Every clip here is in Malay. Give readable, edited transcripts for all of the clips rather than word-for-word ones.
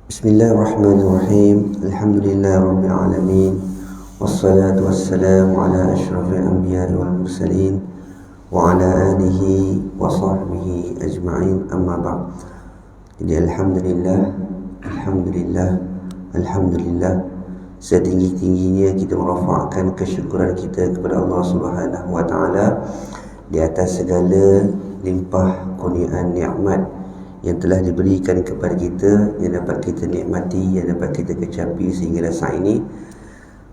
Bismillahirrahmanirrahim. Alhamdulillahirabbil alamin. Wassalatu wassalamu ala asyrafil anbiya'i wal mursalin wa ala alihi wa sahbihi ajma'in. Amma ba'd. Jadi alhamdulillah setinggi-tingginya kita merafakkan kesyukuran kita kepada Allah Subhanahu wa taala di atas segala limpah kurniaan nikmat yang telah diberikan kepada kita, yang dapat kita nikmati, yang dapat kita kecapi sehingga saat ini.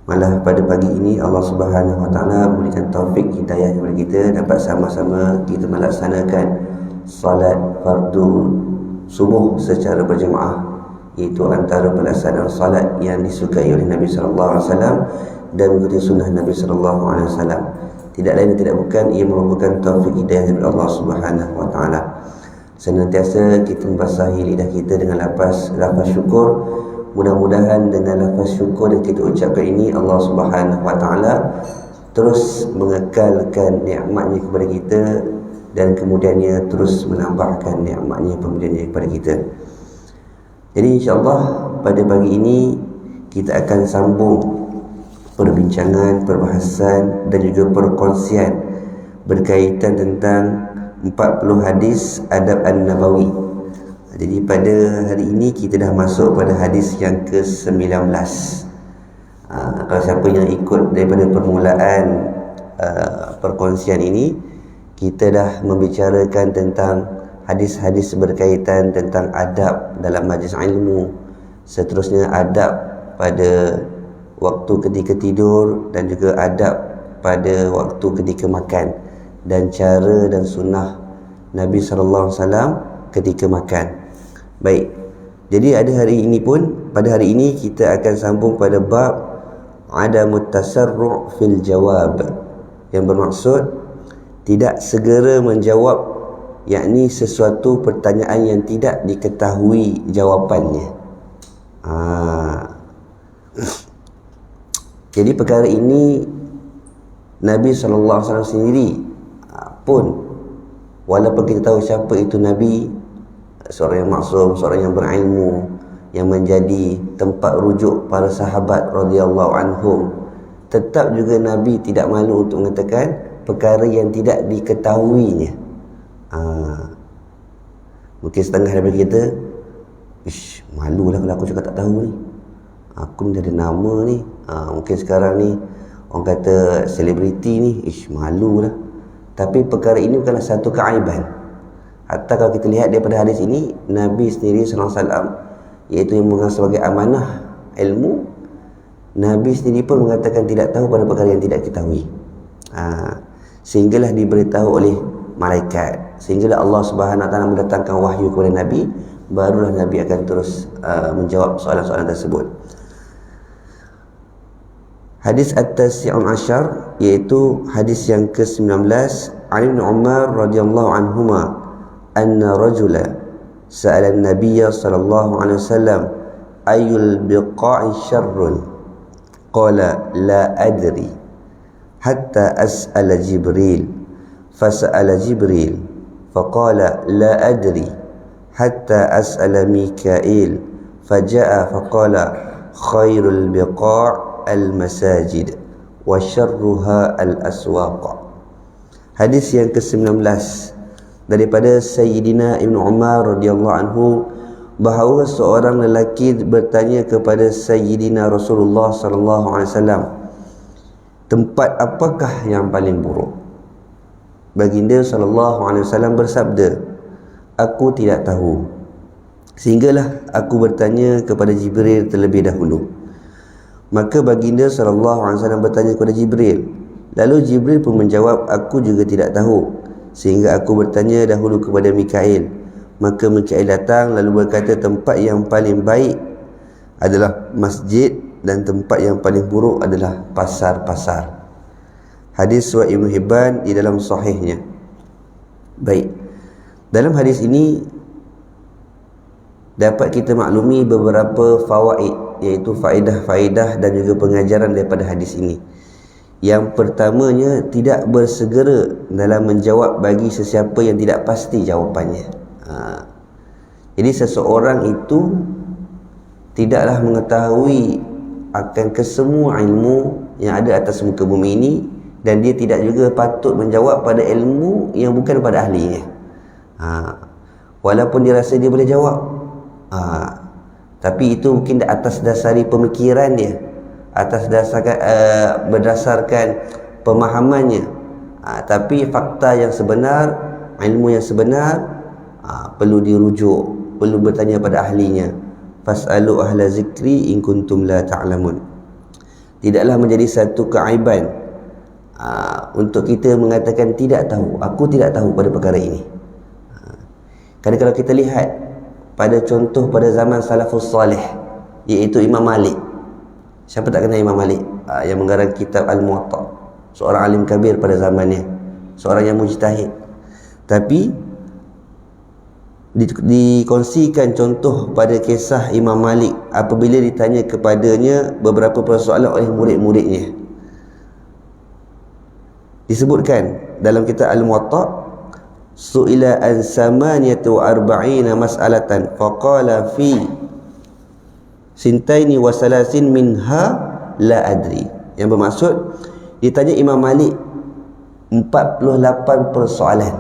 Malah pada pagi ini Allah Subhanahu wa taala memberikan taufik hidayah kepada kita dapat sama-sama kita melaksanakan salat fardu subuh secara berjemaah, iaitu antara pelaksanaan salat yang disukai oleh Nabi sallallahu alaihi wasallam dan mengikuti sunnah Nabi sallallahu alaihi wasallam. Tidak lain dan tidak bukan, ia merupakan taufik hidayah dari Allah Subhanahu wa taala. Senantiasa kita membasahi lidah kita dengan lafaz syukur. Mudah-mudahan dengan lafaz syukur yang kita ucapkan ini, Allah Subhanahu wa taala terus mengekalkan nikmatnya kepada kita dan kemudiannya terus menambahkan nikmatnya pemberiannya kepada kita. Jadi insya-Allah pada pagi ini kita akan sambung perbincangan, perbahasan dan juga perkongsian berkaitan tentang 40 hadis adab an-nabawi. Jadi pada hari ini kita dah masuk pada hadis yang ke-19. Kalau siapa yang ikut daripada permulaan perkongsian ini, kita dah membicarakan tentang hadis-hadis berkaitan tentang adab dalam majlis ilmu. Seterusnya adab pada waktu ketika tidur dan juga adab pada waktu ketika makan, dan cara dan sunnah Nabi sallallahu alaihi wasallam ketika makan. Baik. Jadi pada hari ini kita akan sambung pada bab adamut tasarru' fil jawab, yang bermaksud tidak segera menjawab, yakni sesuatu pertanyaan yang tidak diketahui jawapannya. Jadi perkara ini Nabi sallallahu alaihi wasallam sendiri pun, walaupun kita tahu siapa itu Nabi, seorang yang maksum, seorang yang berilmu, yang menjadi tempat rujuk para sahabat radhiyallahu anhum, tetap juga Nabi tidak malu untuk mengatakan perkara yang tidak diketahuinya. Mungkin setengah daripada kita, malulah kalau aku cakap tak tahu ni, aku ni dah ada nama ni. Mungkin sekarang ni orang kata selebriti ni, malulah. Tapi perkara ini bukanlah satu keaiban. Hatta kalau kita lihat daripada hadis ini, Nabi sendiri sallallahu alaihi wasallam, iaitu yang menganggap sebagai amanah ilmu, Nabi sendiri pun mengatakan tidak tahu pada perkara yang tidak diketahui. Sehinggalah diberitahu oleh malaikat, sehinggalah Allah Subhanahu wa taala mendatangkan wahyu kepada Nabi, barulah Nabi akan terus menjawab soalan-soalan tersebut. Hadis at-tasi'un asyar, iaitu hadis yang ke-19. Ali bin Umar radhiyallahu anhuma anna rajula sa'ala an-nabiy sallallahu alaihi wasallam ayyul biqa'i syarrun qala la adri hatta as'ala Jibril fas'ala Jibril faqala la adri hatta as'ala Mikail faja'a faqala khairul biqa' al-masajid wa syarruha al-aswaq. Hadis yang ke-19 daripada Sayyidina Ibn Umar radhiyallahu anhu, bahawa seorang lelaki bertanya kepada Sayyidina Rasulullah sallallahu alaihi wasallam, tempat apakah yang paling buruk? Baginda sallallahu alaihi wasallam bersabda, aku tidak tahu, sehinggalah aku bertanya kepada Jibril terlebih dahulu. Maka baginda sallallahu alaihi wasallam bertanya kepada Jibril. Lalu Jibril pun menjawab, aku juga tidak tahu, sehingga aku bertanya dahulu kepada Mikail. Maka Mikail datang lalu berkata, tempat yang paling baik adalah masjid dan tempat yang paling buruk adalah pasar-pasar. Hadis riwayat Ibnu Hibban di dalam sahihnya. Baik. Dalam hadis ini dapat kita maklumi beberapa fawaid, iaitu faedah-faedah dan juga pengajaran daripada hadis ini. Yang pertamanya, tidak bersegera dalam menjawab bagi sesiapa yang tidak pasti jawapannya. Jadi seseorang itu tidaklah mengetahui akan kesemua ilmu yang ada atas muka bumi ini, dan dia tidak juga patut menjawab pada ilmu yang bukan pada ahlinya. Walaupun dia rasa dia boleh jawab, tapi itu mungkin atas dasari pemikiran dia, atas dasarkan berdasarkan pemahamannya. Tapi fakta yang sebenar, ilmu yang sebenar, perlu dirujuk, perlu bertanya pada ahlinya. Fas'alu ahla zikri in kuntum la ta'lamun. Tidaklah menjadi satu keaiban untuk kita mengatakan tidak tahu, aku tidak tahu pada perkara ini. Kerana kalau kita lihat pada contoh pada zaman salafus salih, iaitu Imam Malik. Siapa tak kenal Imam Malik? Yang mengarang kitab Al-Muwatta, seorang alim kabir pada zamannya, seorang yang mujtahid. Tapi dikongsikan contoh pada kisah Imam Malik apabila ditanya kepadanya beberapa persoalan oleh murid-muridnya. Disebutkan dalam kitab Al-Muwatta, su'ila an samaniyatu arba'ina mas'alatan faqala fi sintaini wa salasin minha la adri. Yang bermaksud, ditanya Imam Malik 48 persoalan,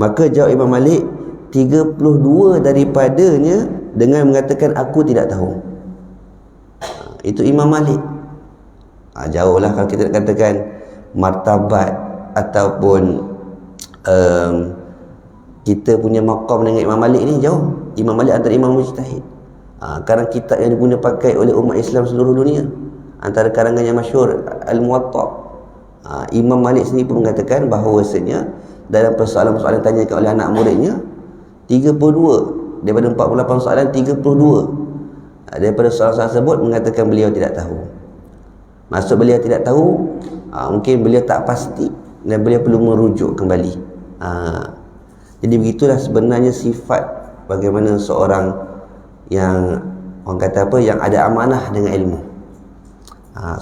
maka jawab Imam Malik 32 daripadanya dengan mengatakan aku tidak tahu. Itu Imam Malik. Jauhlah kalau kita nak katakan martabat ataupun kita punya maqam dengan Imam Malik ni jauh. Imam Malik antara imam mujtahid. Karang kitab yang diguna pakai oleh umat Islam seluruh dunia, antara karangan yang masyhur Al-Muwatta. Imam Malik sendiri pun mengatakan bahawasanya dalam persoalan-persoalan ditanyakan oleh anak muridnya, 32 daripada 48 soalan, 32 daripada soalan-soalan tersebut mengatakan beliau tidak tahu. Maksud beliau tidak tahu, mungkin beliau tak pasti dan beliau perlu merujuk kembali. Jadi begitulah sebenarnya sifat bagaimana seorang yang orang kata apa, yang ada amanah dengan ilmu.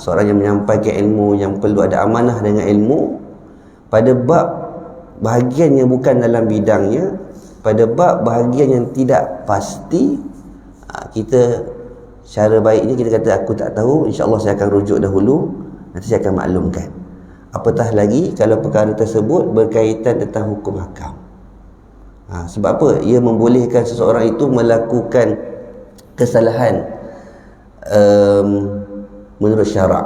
Seorang yang menyampaikan ilmu, yang perlu ada amanah dengan ilmu pada bab bahagian yang bukan dalam bidangnya, pada bab bahagian yang tidak pasti. Kita cara baiknya kita kata aku tak tahu, insya-Allah saya akan rujuk dahulu, nanti saya akan maklumkan. Apatah lagi kalau perkara tersebut berkaitan tentang hukum hakam. Sebab apa? Ia membolehkan seseorang itu melakukan kesalahan menurut syarak.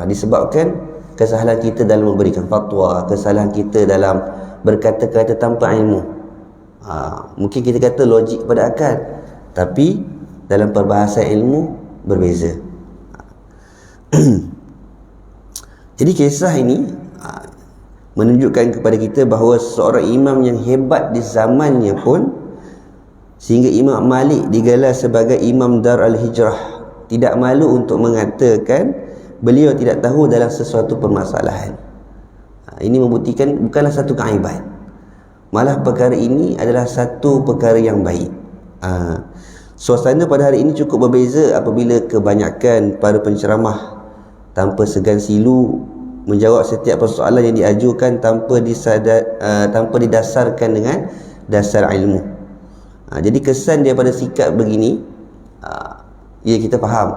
Disebabkan kesalahan kita dalam memberikan fatwa, kesalahan kita dalam berkata-kata tanpa ilmu. Mungkin kita kata logik kepada akal, tapi dalam perbahasan ilmu berbeza. Jadi kisah ini menunjukkan kepada kita bahawa seorang imam yang hebat di zamannya pun, sehingga Imam Malik digelar sebagai Imam Dar al-Hijrah, tidak malu untuk mengatakan beliau tidak tahu dalam sesuatu permasalahan. Ini membuktikan bukanlah satu keaiban, malah perkara ini adalah satu perkara yang baik. Suasana pada hari ini cukup berbeza apabila kebanyakan para penceramah tanpa segan silu menjawab setiap persoalan yang diajukan tanpa didasarkan dengan dasar ilmu. Jadi kesan daripada sikap begini, ya kita faham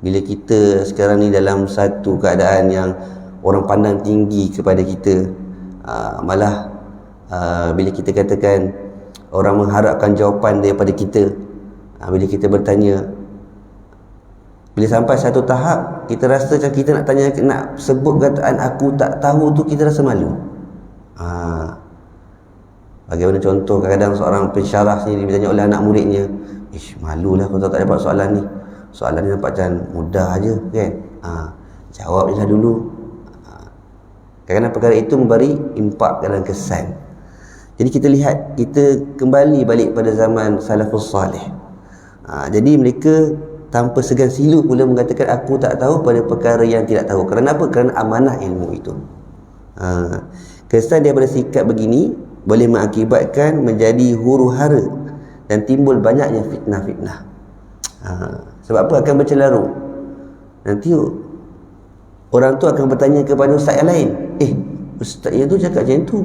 bila kita sekarang ni dalam satu keadaan yang orang pandang tinggi kepada kita, malah bila kita katakan orang mengharapkan jawapan daripada kita, bila kita bertanya, bila sampai satu tahap kita rasa macam kita nak tanya, nak sebut kataan aku tak tahu tu, kita rasa malu. Bagaimana contoh kadang-kadang seorang pensyarah sendiri bertanya oleh anak muridnya, malulah kalau tak dapat soalan ni, soalan ni nampak macam mudah aja kan, jawab je lah dulu. Kadang-kadang perkara itu memberi impak dalam kesan. Jadi kita lihat, kita kembali balik pada zaman salafus salih. Jadi mereka tanpa segan silu pula mengatakan aku tak tahu pada perkara yang tidak tahu. Kerana apa? Kerana amanah ilmu itu. Kesan daripada sikap begini boleh mengakibatkan menjadi huru-hara dan timbul banyaknya fitnah-fitnah. Sebab apa? Akan bercelarut. Nanti orang tu akan bertanya kepada ustaz yang lain, ustaz yang tu cakap macam tu,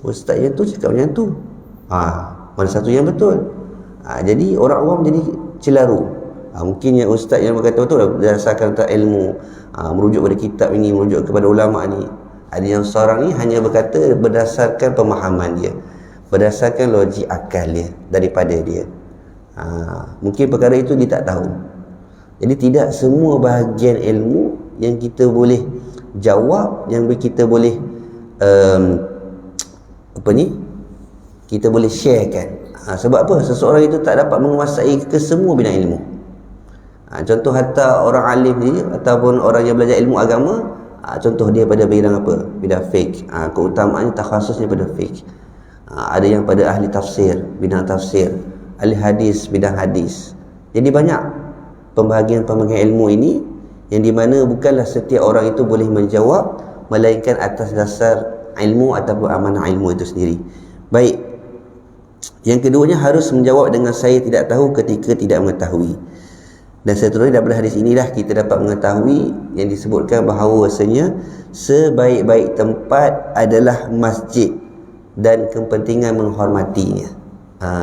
ustaz yang tu cakap macam tu, mana satu yang betul? Jadi orang awam jadi celaru. Mungkin yang ustaz yang berkata betul lah, berdasarkan tak ilmu, merujuk pada kitab ini, merujuk kepada ulama ni. Ada yang seorang ni hanya berkata berdasarkan pemahaman dia, berdasarkan logik akal dia, daripada dia. Mungkin perkara itu dia tak tahu. Jadi tidak semua bahagian ilmu yang kita boleh jawab, yang kita boleh kita boleh sharekan. Sebab apa? Seseorang itu tak dapat menguasai ke semua bidang ilmu. Contoh hatta orang alim ni ataupun orang yang belajar ilmu agama, contoh dia pada bidang apa? Bidang fiqh. Keutamaannya takhasusnya pada fiqh. Ada yang pada ahli tafsir, bidang tafsir, ahli hadis, bidang hadis. Jadi banyak pembahagian-pembahagian ilmu ini yang di mana bukanlah setiap orang itu boleh menjawab, melainkan atas dasar ilmu ataupun amanah ilmu itu sendiri. Baik. Yang keduanya harus menjawab dengan saya tidak tahu ketika tidak mengetahui. Dan seterusnya daripada hadis inilah kita dapat mengetahui yang disebutkan bahawasanya sebaik-baik tempat adalah masjid dan kepentingan menghormatinya.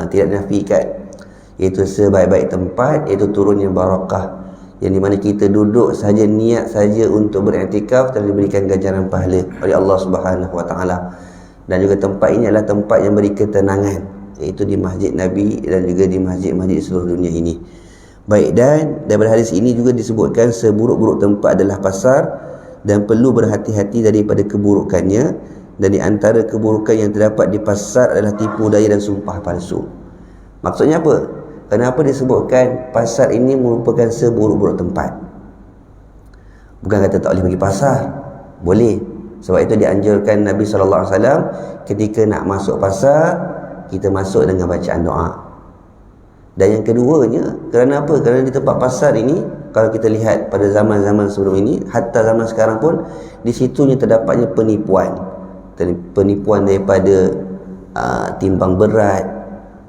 Tidak dinafikan, iaitu sebaik-baik tempat, iaitu turunnya barakah, yang dimana kita duduk saja, niat saja untuk beriktikaf dan diberikan ganjaran pahala oleh Allah Subhanahu Wa Taala. Dan juga tempat ini adalah tempat yang beri ketenangan, iaitu di masjid Nabi dan juga di masjid-masjid seluruh dunia ini. Baik, dan daripada hadis ini juga disebutkan seburuk-buruk tempat adalah pasar dan perlu berhati-hati daripada keburukannya. Dan di antara keburukan yang terdapat di pasar adalah tipu daya dan sumpah palsu. Maksudnya apa? Kenapa disebutkan pasar ini merupakan seburuk-buruk tempat? Bukan kata tak boleh pergi pasar. Boleh. Sebab itu dianjurkan Nabi SAW ketika nak masuk pasar, kita masuk dengan bacaan doa. Dan yang keduanya, kerana apa? Kerana di tempat pasar ini, kalau kita lihat pada zaman-zaman sebelum ini, hatta zaman sekarang pun, di situnya terdapatnya penipuan. Penipuan daripada timbang berat.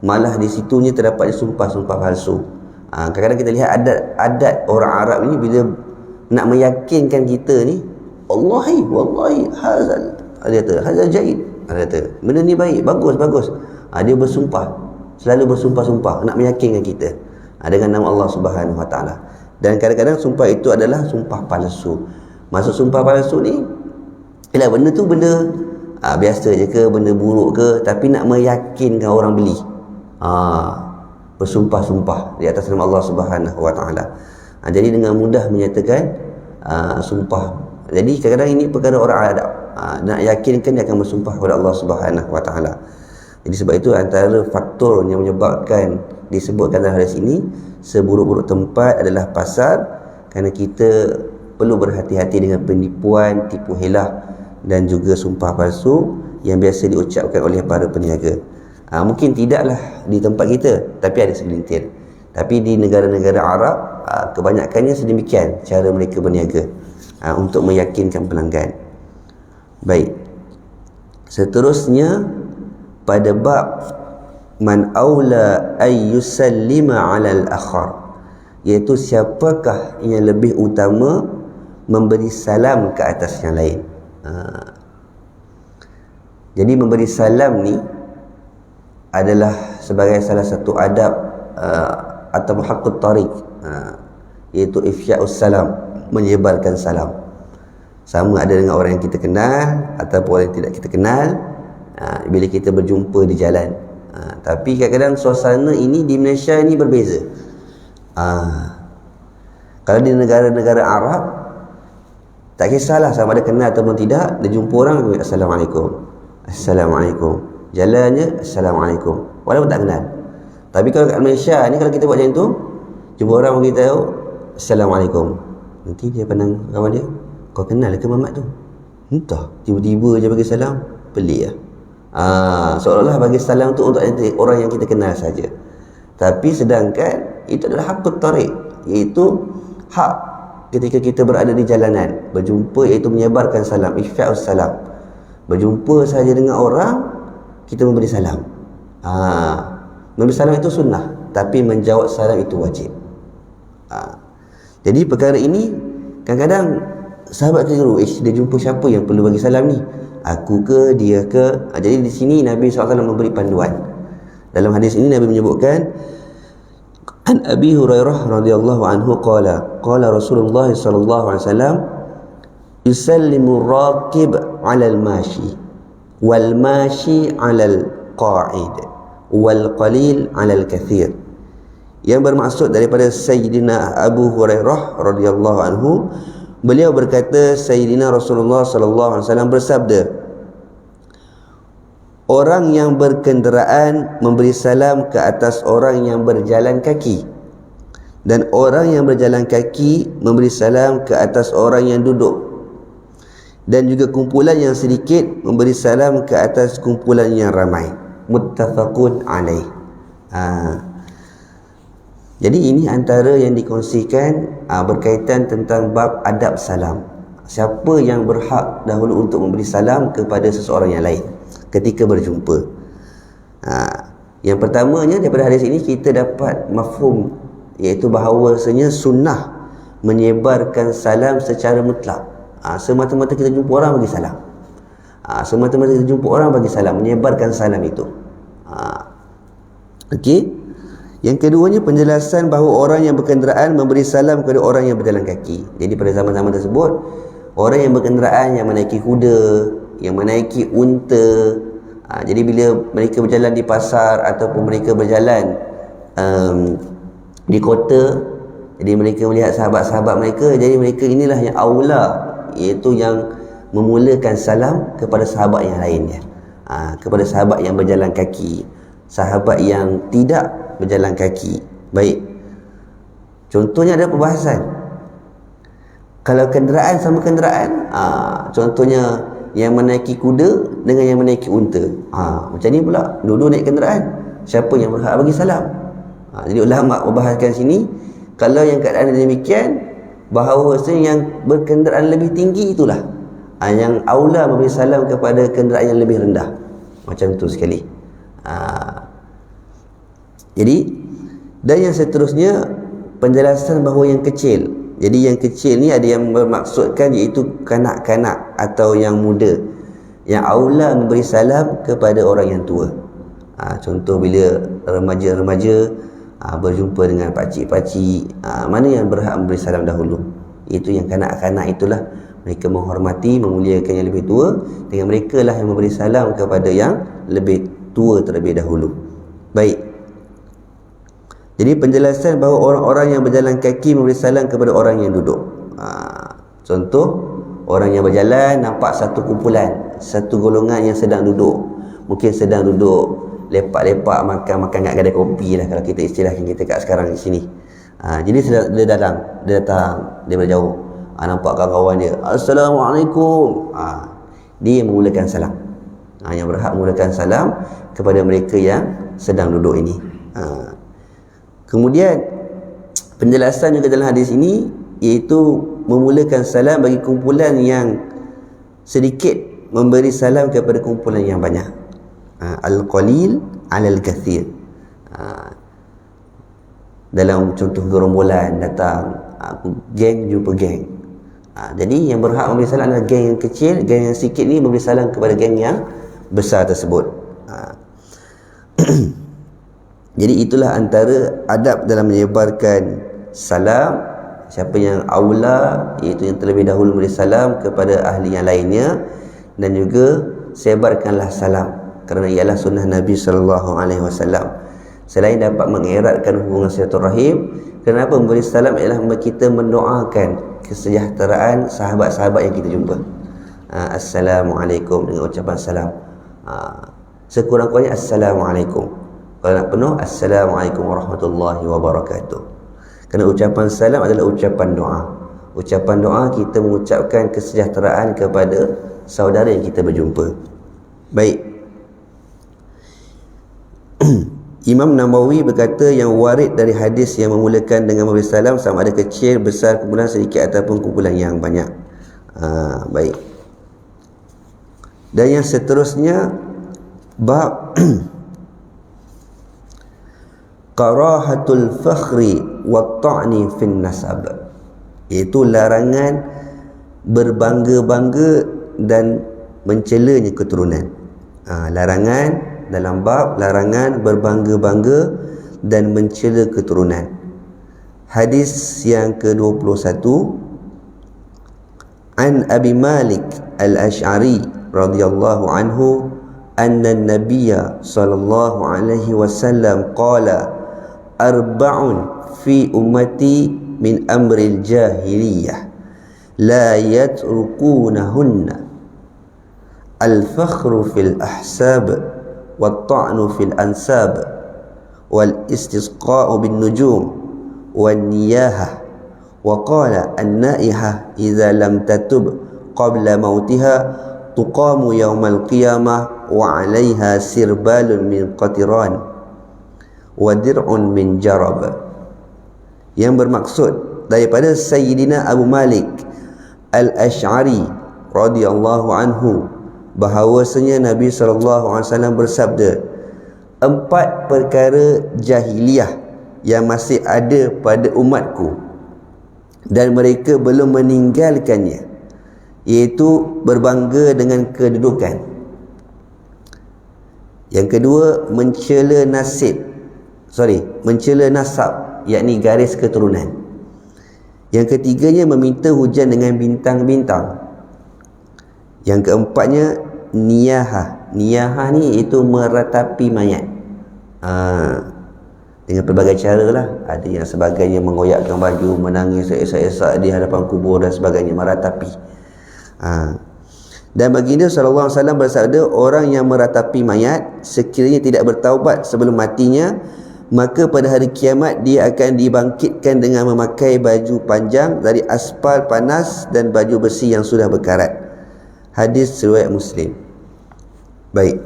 Malah di situnya terdapatnya sumpah-sumpah palsu. Kadang-kadang kita lihat adat orang Arab ini, bila nak meyakinkan kita ni, wallahi hazal, dia kata hazal jaid, dia kata benda ni baik, bagus. Dia bersumpah, selalu bersumpah-sumpah nak meyakinkan kita dengan nama Allah Subhanahu Wa Taala. Dan kadang-kadang sumpah itu adalah sumpah palsu. Maksud sumpah palsu ni ialah benda tu benda biasa je ke, benda buruk ke, tapi nak meyakinkan orang beli. Bersumpah-sumpah di atas nama Allah Subhanahu Wa Taala. Jadi dengan mudah menyatakan sumpah. Jadi kadang-kadang ini perkara orang Arab, nak yakinkan dia akan bersumpah kepada Allah Subhanahu Wa Taala. Jadi sebab itu antara faktor yang menyebabkan disebutkan dalam hadis ini seburuk-buruk tempat adalah pasar, kerana kita perlu berhati-hati dengan penipuan, tipu helah dan juga sumpah palsu yang biasa diucapkan oleh para peniaga. Mungkin tidaklah di tempat kita, tapi ada segelintir. Tapi di negara-negara Arab, kebanyakannya sedemikian cara mereka berniaga untuk meyakinkan pelanggan. Baik. Seterusnya pada bab man aula ay yusallima 'ala al-akhar, iaitu siapakah yang lebih utama memberi salam ke atas yang lain. Jadi memberi salam ni adalah sebagai salah satu adab atau haqqut tariq, iaitu ifsya'us salam, menyebarkan salam. Sama ada dengan orang yang kita kenal ataupun orang yang tidak kita kenal, bila kita berjumpa di jalan. Tapi kadang-kadang suasana ini di Malaysia ini berbeza. Kalau di negara-negara Arab, tak kisahlah sama ada kenal ataupun tidak, dia jumpa orang, Assalamualaikum. Jalannya Assalamualaikum, walaupun tak kenal. Tapi kalau kat Malaysia ni, kalau kita buat macam tu, jumpa orang bagi tahu Assalamualaikum, nanti dia pandang kawan dia, kau kenal ke Mamat tu? Entah, tiba-tiba je bagi salam. Pelik lah. Seolah-olah bagi salam tu untuk orang yang kita kenal saja. Tapi sedangkan itu adalah haqqut tariq, iaitu hak ketika kita berada di jalanan, berjumpa, iaitu menyebarkan salam, ifsya'us salam. Berjumpa saja dengan orang, kita memberi salam. Memberi salam itu sunnah, tapi menjawab salam itu wajib. Jadi perkara ini kadang-kadang sahabat keliru, dia jumpa siapa yang perlu bagi salam ni, aku ke dia ke? Jadi di sini Nabi SAW memberi panduan, Dalam hadis ini Nabi menyebutkan, an Abi Hurairah radhiyallahu anhu qala Rasulullah sallallahu alaihi wasallam yusallimu ar-raqib 'ala al-mashi wal mashi 'ala al-qa'id wal qalil 'ala al-kathir. Yang bermaksud daripada Sayyidina Abu Hurairah radhiyallahu anhu, beliau berkata, Sayyidina Rasulullah sallallahu alaihi wasallam bersabda, orang yang berkenderaan memberi salam ke atas orang yang berjalan kaki, dan orang yang berjalan kaki memberi salam ke atas orang yang duduk, dan juga kumpulan yang sedikit memberi salam ke atas kumpulan yang ramai. Muttafaqun alaih. Jadi ini antara yang dikongsikan berkaitan tentang bab adab salam. Siapa yang berhak dahulu untuk memberi salam kepada seseorang yang lain ketika berjumpa. Yang pertamanya daripada hadis ini kita dapat mafhum, iaitu bahawasanya sunnah menyebarkan salam secara mutlak. Semata-mata kita jumpa orang bagi salam. Semata-mata kita jumpa orang bagi salam, menyebarkan salam itu. Okey. Yang keduanya penjelasan bahawa orang yang berkenderaan memberi salam kepada orang yang berjalan kaki. Jadi pada zaman-zaman tersebut, orang yang berkenderaan, yang menaiki kuda, yang menaiki unta, jadi bila mereka berjalan di pasar ataupun mereka berjalan di kota, jadi mereka melihat sahabat-sahabat mereka, jadi mereka inilah yang aula, iaitu yang memulakan salam kepada sahabat yang lainnya, kepada sahabat yang berjalan kaki, sahabat yang tidak berjalan kaki. Baik, contohnya ada perbahasan. Kalau kenderaan sama kenderaan, contohnya yang menaiki kuda dengan yang menaiki unta, macam ni pula, dua-dua naik kenderaan, siapa yang berhak bagi salam? Jadi ulama membahaskan sini, kalau yang keadaan demikian, bahawa yang berkenderaan lebih tinggi itulah yang aula memberi salam kepada kenderaan yang lebih rendah. Macam tu sekali. Jadi, dan yang seterusnya penjelasan bahawa yang kecil. Jadi yang kecil ni ada yang bermaksudkan iaitu kanak-kanak atau yang muda, yang aula memberi salam kepada orang yang tua. Contoh bila remaja-remaja berjumpa dengan pakcik-pakcik, mana yang berhak memberi salam dahulu? Itu yang kanak-kanak itulah. Mereka menghormati, memuliakan yang lebih tua, dengan mereka lah yang memberi salam kepada yang lebih tua terlebih dahulu. Baik. Jadi penjelasan bahawa orang-orang yang berjalan kaki memberi salam kepada orang yang duduk. Contoh, orang yang berjalan nampak satu kumpulan, satu golongan yang sedang duduk. Mungkin sedang duduk lepak-lepak, makan-makan kat kedai kopi lah, kalau kita istilahkan kita kat sekarang di sini. Jadi dia datang, dia berjauh. Nampak kawan-kawan dia, Assalamualaikum. Dia memulakan salam. Yang berhak memulakan salam kepada mereka yang sedang duduk ini. Kemudian penjelasan juga dalam hadis ini, iaitu memulakan salam bagi kumpulan yang sedikit, memberi salam kepada kumpulan yang banyak. Al-qalil 'ala al-kathir. Dalam contoh gerombolan datang, geng jumpa geng. Jadi yang berhak memberi salam adalah geng yang kecil, geng yang sikit ni memberi salam kepada geng yang besar tersebut. Jadi itulah antara adab dalam menyebarkan salam. Siapa yang aula, iaitu yang terlebih dahulu memberi salam kepada ahli yang lainnya, dan juga sebarkanlah salam, kerana ialah sunnah Nabi SAW. Selain dapat mengeratkan hubungan silaturahim, kenapa memberi salam ialah kita mendoakan kesejahteraan sahabat-sahabat yang kita jumpa. Assalamualaikum dengan ucapan salam. Sekurang-kurangnya Assalamualaikum. Kalau nak penuh, Assalamualaikum warahmatullahi wabarakatuh. Kerana ucapan salam adalah ucapan doa. Ucapan doa kita mengucapkan kesejahteraan kepada saudara yang kita berjumpa. Baik. Imam Nawawi berkata, yang warid dari hadis yang memulakan dengan memberi salam sama ada kecil, besar, kumpulan sedikit ataupun kumpulan yang banyak. Baik. Dan yang seterusnya, bab karahatul fakhri wa ta'ni fin nasab, iaitu larangan berbangga-bangga dan mencelanya keturunan. Larangan dalam bab larangan berbangga-bangga dan mencela keturunan. Hadis yang ke-21, An Abi Malik Al-Ash'ari radhiyallahu anhu anna an-nabiyya sallallahu alaihi wasallam qala arba'un fi ummati min amril jahiliyah la yatrukunahunna al-fakhru fil ahsab wat-ta'nu fil ansab wal-istisqa'u bin nujum wan-niyahah wa qala an-naihah idza lam tatub qabla mautiha tuqamu yawmal qiyamah wa 'alayha sirbalun min qatiran wa dir'un min jarab. Yang bermaksud daripada Sayyidina Abu Malik Al-Ash'ari radhiyallahu anhu bahawasanya Nabi SAW bersabda, 4 perkara jahiliyah yang masih ada pada umatku dan mereka belum meninggalkannya, iaitu berbangga dengan kedudukan. Yang kedua, mencela nasab, yakni garis keturunan. Yang ketiganya, meminta hujan dengan bintang-bintang. Yang keempatnya, niyahah. Niyahah ni itu meratapi mayat. Dengan pelbagai cara lah. Ada yang sebagainya mengoyakkan baju, menangis esak-esak di hadapan kubur dan sebagainya, meratapi. Dan baginda SAW bersabda, orang yang meratapi mayat sekiranya tidak bertaubat sebelum matinya, maka pada hari kiamat dia akan dibangkitkan dengan memakai baju panjang dari aspal panas dan baju besi yang sudah berkarat. Hadis riwayat Muslim. Baik.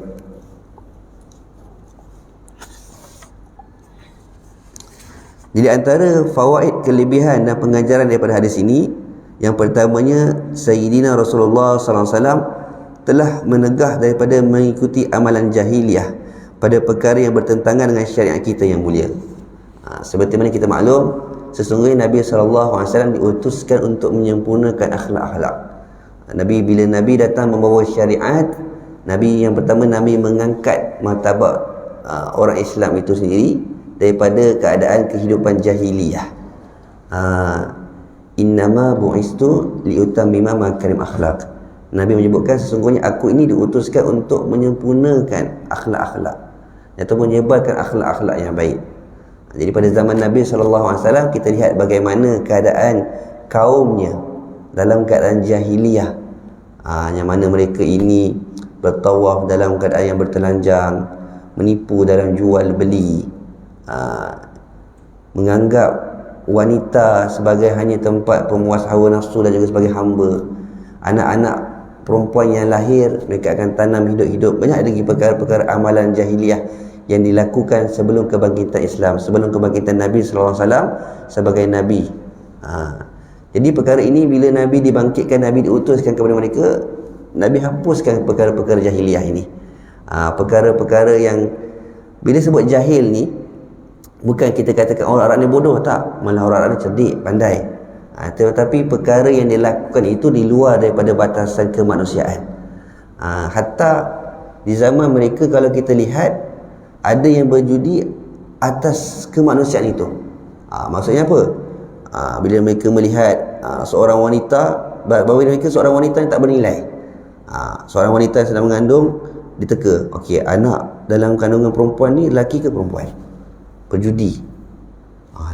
Jadi antara fawaid, kelebihan dan pengajaran daripada hadis ini, yang pertamanya, Sayyidina Rasulullah SAW telah menegah daripada mengikuti amalan jahiliyah pada perkara yang bertentangan dengan syariat kita yang mulia. Seperti mana kita maklum, sesungguhnya Nabi SAW diutuskan untuk menyempurnakan akhlak-akhlak. Bila Nabi datang membawa syariat, Nabi yang pertama, Nabi mengangkat martabat orang Islam itu sendiri daripada keadaan kehidupan jahiliyah. Innama bu'istu liutammima makarim akhlak. Nabi menyebutkan, sesungguhnya aku ini diutuskan untuk menyempurnakan akhlak-akhlak ataupun menyebarkan akhlak-akhlak yang baik. Jadi pada zaman Nabi SAW, kita lihat bagaimana keadaan kaumnya dalam keadaan jahiliyah, yang mana mereka ini bertawaf dalam keadaan yang bertelanjang, menipu dalam jual beli, menganggap wanita sebagai hanya tempat pemuas hawa nafsu dan juga sebagai hamba. Anak-anak perempuan yang lahir mereka akan tanam hidup-hidup. Banyak lagi perkara-perkara amalan jahiliyah yang dilakukan sebelum kebangkitan Islam, sebelum kebangkitan Nabi SAW sebagai Nabi. Jadi perkara ini bila Nabi dibangkitkan, Nabi diutuskan kepada mereka, Nabi hapuskan perkara-perkara jahiliyah ini. Perkara-perkara yang bila sebut jahil ni, bukan kita katakan orang Arab ni bodoh, tak. Malah orang Arab ni cerdik, pandai. Tetapi perkara yang dilakukan itu di luar daripada batasan kemanusiaan. Hatta di zaman mereka, kalau kita lihat, ada yang berjudi atas kemanusiaan itu. Maksudnya apa? Bila mereka melihat seorang wanita, bagi mereka seorang wanita yang tak bernilai. Seorang wanita yang sedang mengandung, diteka. Okey, anak dalam kandungan perempuan ni lelaki ke perempuan? Berjudi.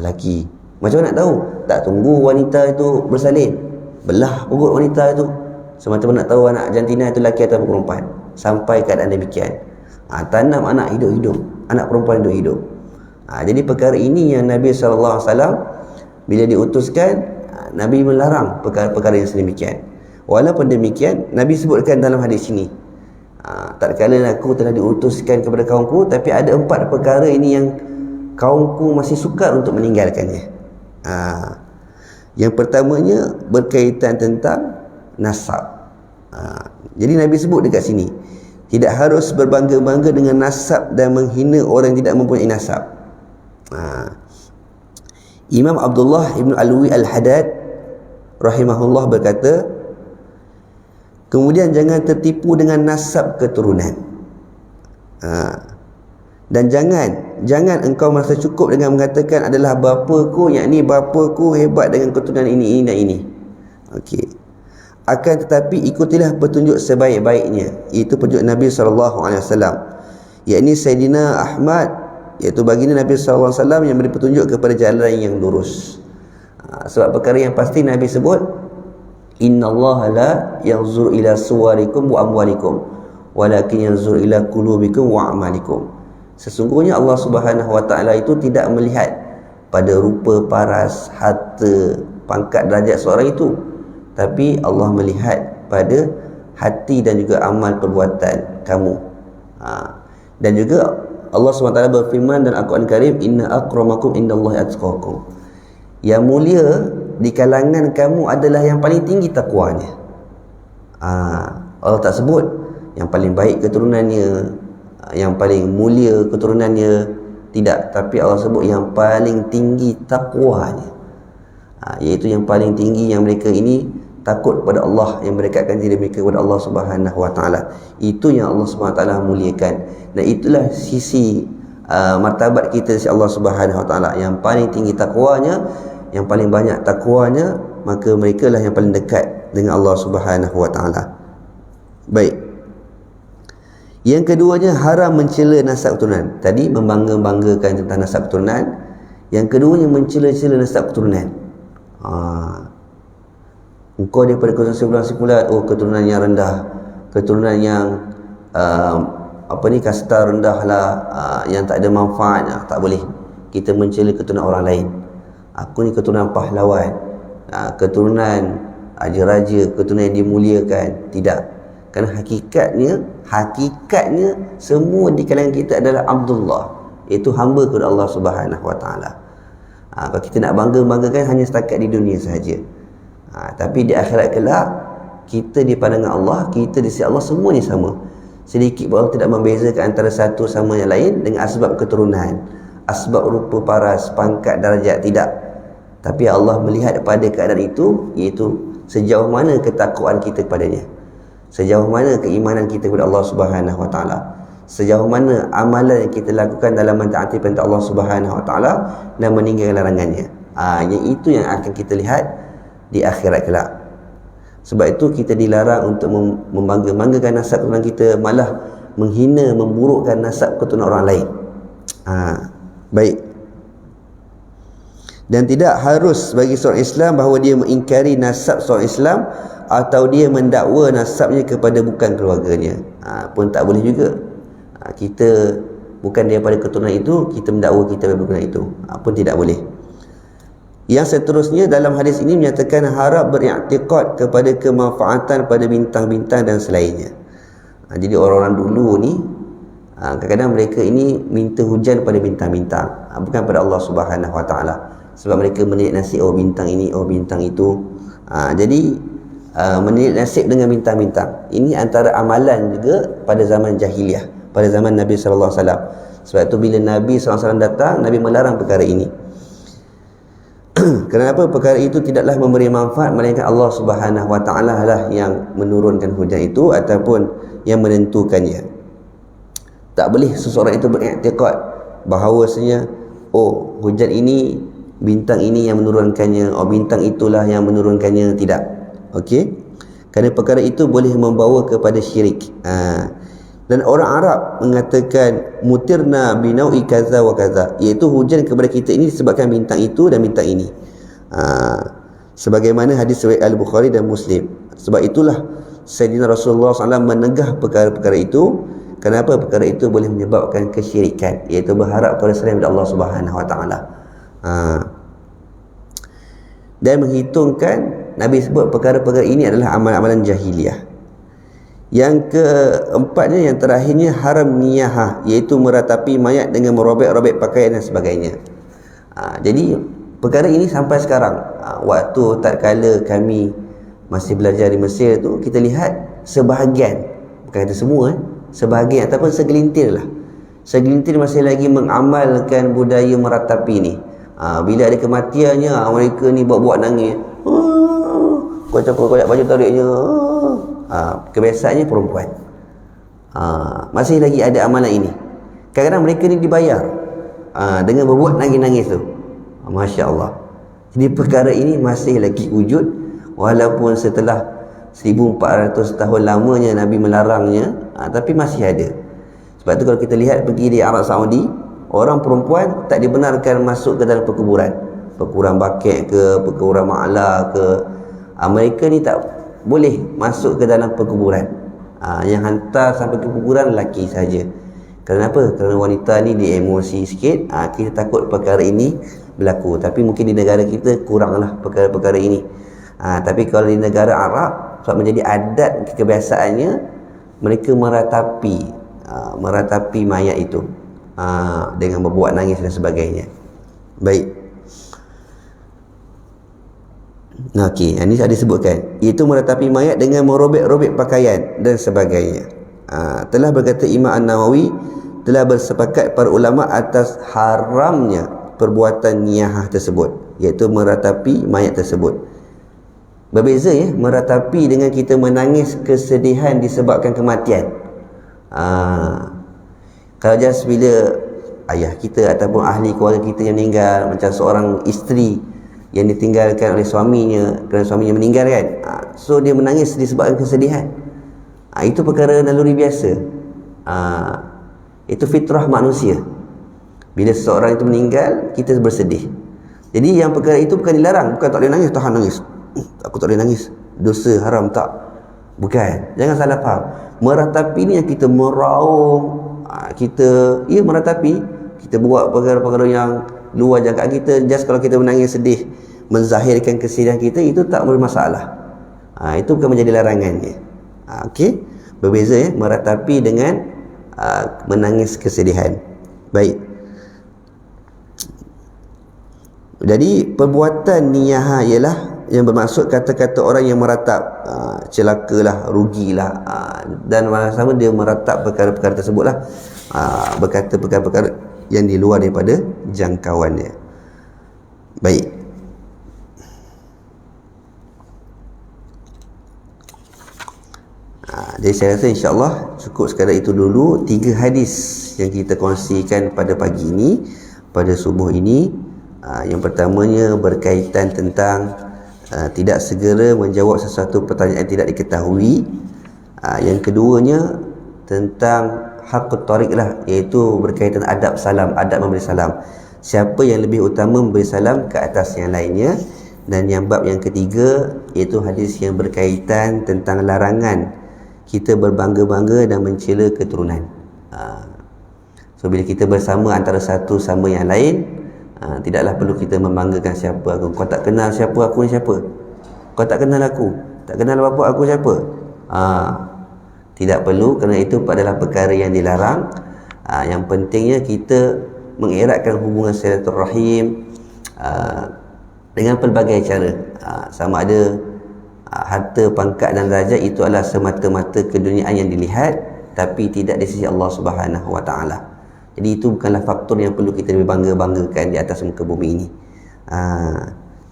Lelaki. Macam mana nak tahu? Tak tunggu wanita itu bersalin, belah perut wanita itu, semata-mata nak tahu anak jantina itu lelaki atau perempuan. Sampai keadaan demikian. Tanam anak hidup-hidup, anak perempuan hidup-hidup. Jadi perkara ini yang Nabi SAW bila diutuskan, Nabi melarang perkara-perkara yang sedemikian. Walaupun demikian, Nabi sebutkan dalam hadis ini, tak kala aku telah diutuskan kepada kaumku, tapi ada 4 perkara ini yang kaumku masih sukar untuk meninggalkannya. Yang pertamanya berkaitan tentang nasab. Jadi Nabi sebut dekat sini, tidak harus berbangga-bangga dengan nasab dan menghina orang yang tidak mempunyai nasab. Imam Abdullah Ibn Alwi Al-Haddad rahimahullah berkata, kemudian jangan tertipu dengan nasab keturunan. Dan jangan engkau merasa cukup dengan mengatakan adalah bapaku, yakni bapaku hebat dengan keturunan ini dan ini. Okey. Akan tetapi ikutilah petunjuk sebaik-baiknya, iaitu petunjuk Nabi SAW, yakni Sayyidina Ahmad, iaitu baginda Nabi SAW yang beri petunjuk kepada jalan yang lurus. Sebab perkara yang pasti Nabi sebut, innallaha la yanzuru ila suwarikum wa amwalikum walakin yanzuru ila qulubikum wa a'malikum. Sesungguhnya Allah Subhanahu wa taala itu tidak melihat pada rupa, paras, harta, pangkat, derajat seorang itu, tapi Allah melihat pada hati dan juga amal perbuatan kamu. Dan juga Allah SWT berfirman dalam Al-Quran Karim, inna akramakum indallahi atqakum. Yang mulia di kalangan kamu adalah yang paling tinggi takwanya. Allah tak sebut yang paling baik keturunannya, yang paling mulia keturunannya, tidak, tapi Allah sebut yang paling tinggi takwanya, iaitu yang paling tinggi yang mereka ini takut kepada Allah, yang merekatkan diri mereka kepada Allah Subhanahu wa taala. Itu yang Allah Subhanahu wa taala muliakan, dan itulah sisi martabat kita di Allah Subhanahu wa taala. Yang paling tinggi takwanya, yang paling banyak takwanya, maka mereka lah yang paling dekat dengan Allah Subhanahu wa taala. Baik. Yang keduanya, haram mencela nasab keturunan. Tadi membangga-banggakan tentang nasab keturunan. Yang keduanya, mencela-cela nasab keturunan. Engkau daripada keturunan sekulat, oh keturunan yang rendah, keturunan yang kasta rendah lah, yang tak ada manfaat. Tak boleh kita mencela keturunan orang lain. Aku ni keturunan pahlawan, keturunan raja-raja, keturunan yang dimuliakan. Tidak. Kerana hakikatnya semua di kalangan kita adalah Abdullah, iaitu hamba kepada Allah Subhanahu wa taala. Kalau kita nak bangga-banggakan hanya setakat di dunia sahaja. Tapi di akhirat kelak, kita di pandangan Allah, kita di sisi Allah semuanya sama. Sedikit pun Allah tidak membezakan antara satu sama yang lain dengan asbab keturunan, asbab rupa paras, pangkat, darjat, tidak. Tapi Allah melihat pada keadaan itu, iaitu sejauh mana ketakwaan kita kepadanya, sejauh mana keimanan kita kepada Allah Subhanahu wa taala, sejauh mana amalan yang kita lakukan dalam mentaati perintah Allah Subhanahu wa taala dan meninggalkan larangannya. Yang itu yang akan kita lihat di akhirat kelak. Sebab itu kita dilarang untuk membangga-banggakan nasab keturunan kita, malah menghina, memburukkan nasab keturunan orang lain. Baik. Dan tidak harus bagi seorang Islam bahawa dia mengingkari nasab seorang Islam atau dia mendakwa nasabnya kepada bukan keluarganya. Pun tak boleh juga. Kita bukan daripada keturunan itu, kita mendakwa kita daripada keturunan itu. Pun tidak boleh. Yang seterusnya dalam hadis ini menyatakan harap beriktikad kepada kemanfaatan pada bintang-bintang dan selainnya. Jadi orang-orang dulu ni kadang-kadang mereka ini minta hujan pada bintang-bintang, bukan pada Allah Subhanahu wa taala. Sebab mereka menilik nasib, oh bintang ini, oh bintang itu. Jadi menilik nasib dengan bintang-bintang ini antara amalan juga pada zaman jahiliah, pada zaman Nabi SAW. Sebab itu bila Nabi SAW datang, Nabi melarang perkara ini. Kenapa? Perkara itu tidaklah memberi manfaat, melainkan Allah Subhanahu wa taala lah yang menurunkan hujan itu ataupun yang menentukannya. Tak boleh seseorang itu beriktikad bahawasanya, oh hujan ini, bintang ini yang menurunkannya, oh bintang itulah yang menurunkannya. Tidak. Okey? Kerana perkara itu boleh membawa kepada syirik. Dan orang Arab mengatakan mutirna binau'i kaza wa kaza, iaitu hujan kepada kita ini disebabkan bintang itu dan bintang ini. Sebagaimana hadis riwayat Al-Bukhari dan Muslim. Sebab itulah Sayyidina Rasulullah SAW menegah perkara-perkara itu. Kenapa? Perkara itu boleh menyebabkan kesyirikan, iaitu berharap pada selain Allah Subhanahu wa taala. Dan menghitungkan, Nabi sebut perkara-perkara ini adalah amalan-amalan jahiliah. Yang keempatnya, yang terakhirnya, haram niyahah, iaitu meratapi mayat dengan merobek-robek pakaian dan sebagainya. Jadi perkara ini sampai sekarang, waktu tatkala kami masih belajar di Mesir tu, kita lihat sebahagian, bukan kata semua, sebahagian ataupun segelintir lah, segelintir masih lagi mengamalkan budaya meratapi ni. Bila ada kematiannya, mereka ni buat-buat nangis, kocok-kocok baju tariknya. Kebiasaannya perempuan. Masih lagi ada amalan ini. Kadang-kadang mereka ni dibayar dengan berbuat nangis-nangis tu. Masya Allah. Jadi perkara ini masih lagi wujud, walaupun setelah 1400 tahun lamanya Nabi melarangnya, tapi masih ada. Sebab tu kalau kita lihat pergi di Arab Saudi, orang perempuan tak dibenarkan masuk ke dalam perkuburan. Perkuburan Baqi' ke, perkuburan Ma'la ke. Mereka ni tak boleh masuk ke dalam perkuburan. Yang hantar sampai ke perkuburan lelaki saja. Kenapa? Kerana wanita ni dia emosi sikit. Kita takut perkara ini berlaku. Tapi mungkin di negara kita kuranglah perkara-perkara ini. Tapi kalau di negara Arab, sebab menjadi adat kebiasaannya, mereka meratapi mayat itu dengan berbuat nangis dan sebagainya. Baik. Okey, ini ada disebutkan, iaitu meratapi mayat dengan merobek-robek pakaian dan sebagainya. Telah berkata Imam An-Nawawi, telah bersepakat para ulama atas haramnya perbuatan niyahah tersebut, iaitu meratapi mayat tersebut. Berbeza ya, meratapi dengan kita menangis kesedihan disebabkan kematian. Kalau just bila ayah kita ataupun ahli keluarga kita yang meninggal, macam seorang isteri yang ditinggalkan oleh suaminya kerana suaminya meninggal kan, so dia menangis disebabkan kesedihan. Itu perkara naluri biasa. Itu fitrah manusia. Bila seseorang itu meninggal, kita bersedih. Jadi yang perkara itu bukan dilarang, bukan tak boleh nangis, tahan nangis, aku tak boleh nangis, dosa haram, tak. Bukan, jangan salah faham. Meratapi ni yang kita meraung, kita meratapi, kita buat perkara-perkara yang luar jangkaan kita. Just kalau kita menangis sedih, menzahirkan kesedihan kita, itu tak bermasalah. Itu bukan menjadi larangannya. Okey, berbeza ya, meratapi dengan menangis kesedihan. Baik. Jadi perbuatan niyah ialah yang bermaksud kata-kata orang yang meratap, celakalah, rugilah, dan malah sama dia meratap perkara-perkara tersebutlah, berkata perkara-perkara yang di luar daripada jangkauannya. Baik. Jadi saya rasa insya-Allah cukup sekadar itu dulu 3 hadis yang kita kongsikan pada pagi ini, pada subuh ini. Yang pertamanya berkaitan tentang tidak segera menjawab sesuatu pertanyaan yang tidak diketahui. Yang keduanya tentang hakut tariq lah, iaitu berkaitan adab salam, adab memberi salam. Siapa yang lebih utama memberi salam ke atas yang lainnya. Dan yang bab yang ketiga, iaitu hadis yang berkaitan tentang larangan kita berbangga-bangga dan mencela keturunan. So bila kita bersama antara satu sama yang lain, tidaklah perlu kita membanggakan siapa aku. Kau tak kenal siapa aku ni siapa? Kau tak kenal aku, tak kenal bapa aku siapa? Tidak perlu, kerana itu adalah perkara yang dilarang. Yang pentingnya kita mengeratkan hubungan silaturahim dengan pelbagai cara. Sama ada harta, pangkat dan darjat itu adalah semata-mata keduniaan yang dilihat, tapi tidak di sisi Allah Subhanahu Wa Taala. Jadi itu bukanlah faktor yang perlu kita bangga-banggakan di atas muka bumi ini.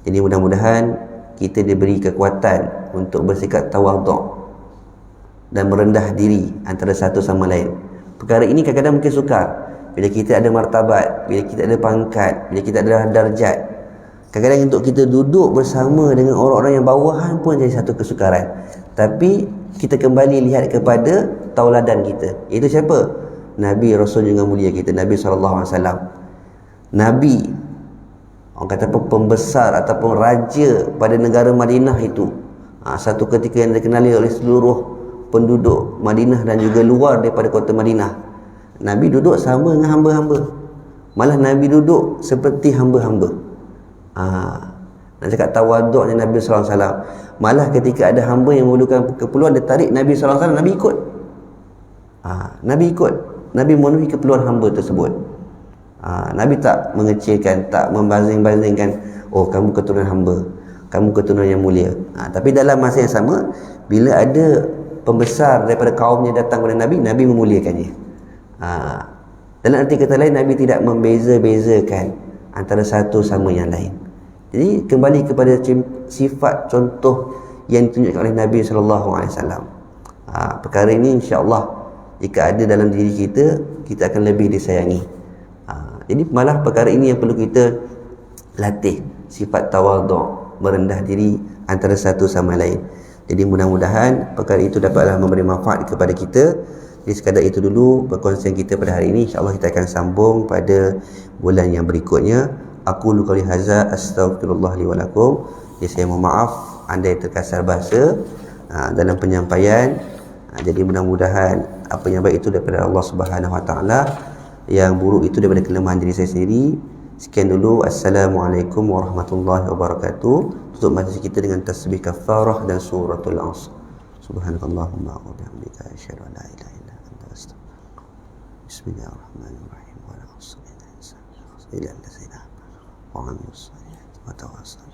Jadi mudah-mudahan kita diberi kekuatan untuk bersikap tawaduk dan merendah diri antara satu sama lain. Perkara ini kadang-kadang mungkin sukar bila kita ada martabat, bila kita ada pangkat, bila kita ada darjat. Kadang-kadang untuk kita duduk bersama dengan orang-orang yang bawahan pun jadi satu kesukaran. Tapi kita kembali lihat kepada tauladan kita. Itu siapa? Nabi Rasul yang mulia kita, Nabi SAW. Nabi, orang kata pembesar ataupun raja pada negara Madinah itu. Satu ketika yang dikenali oleh seluruh penduduk Madinah dan juga luar daripada kota Madinah. Nabi duduk sama dengan hamba-hamba. Malah Nabi duduk seperti hamba-hamba. Nak cakap tawaduknya Nabi SAW. Malah ketika ada hamba yang memerlukan keperluan, dia tarik Nabi SAW, Nabi ikut. Nabi ikut. Nabi memenuhi keperluan hamba tersebut. Nabi tak mengecilkan, tak membazing-bazingkan, oh kamu keturunan hamba, kamu keturunan yang mulia. Tapi dalam masa yang sama, bila ada pembesar daripada kaumnya datang kepada Nabi, Nabi memuliakannya. Dalam arti kata lain, Nabi tidak membeza-bezakan antara satu sama yang lain. Jadi kembali kepada sifat contoh yang ditunjukkan oleh Nabi SAW. Perkara ini insya-Allah jika ada dalam diri kita, kita akan lebih disayangi. Jadi malah perkara ini yang perlu kita latih, sifat tawaduk, merendah diri antara satu sama lain. Jadi mudah-mudahan perkara itu dapatlah memberi manfaat kepada kita. Jadi sekadar itu dulu perkongsian kita pada hari ini. InsyaAllah kita akan sambung pada bulan yang berikutnya. Aku qouli hadza astaghfirullah li wa lakum. Jadi saya mohon maaf andai terkasar bahasa dalam penyampaian. Jadi mudah-mudahan apa yang baik itu daripada Allah Subhanahu Wa Taala, yang buruk itu daripada kelemahan diri saya sendiri. Sekian dulu. Assalamualaikum warahmatullahi wabarakatuh. Tutup majlis kita dengan tasbih kafarah dan suratul Asr. Subhanakallahumma wa bihamdika asyhadu an la ilaha illa anta astaghfiruka. Bismillahirrahmanirrahim. Wa la ilaha illa anta wa amilus salihati wa tawassal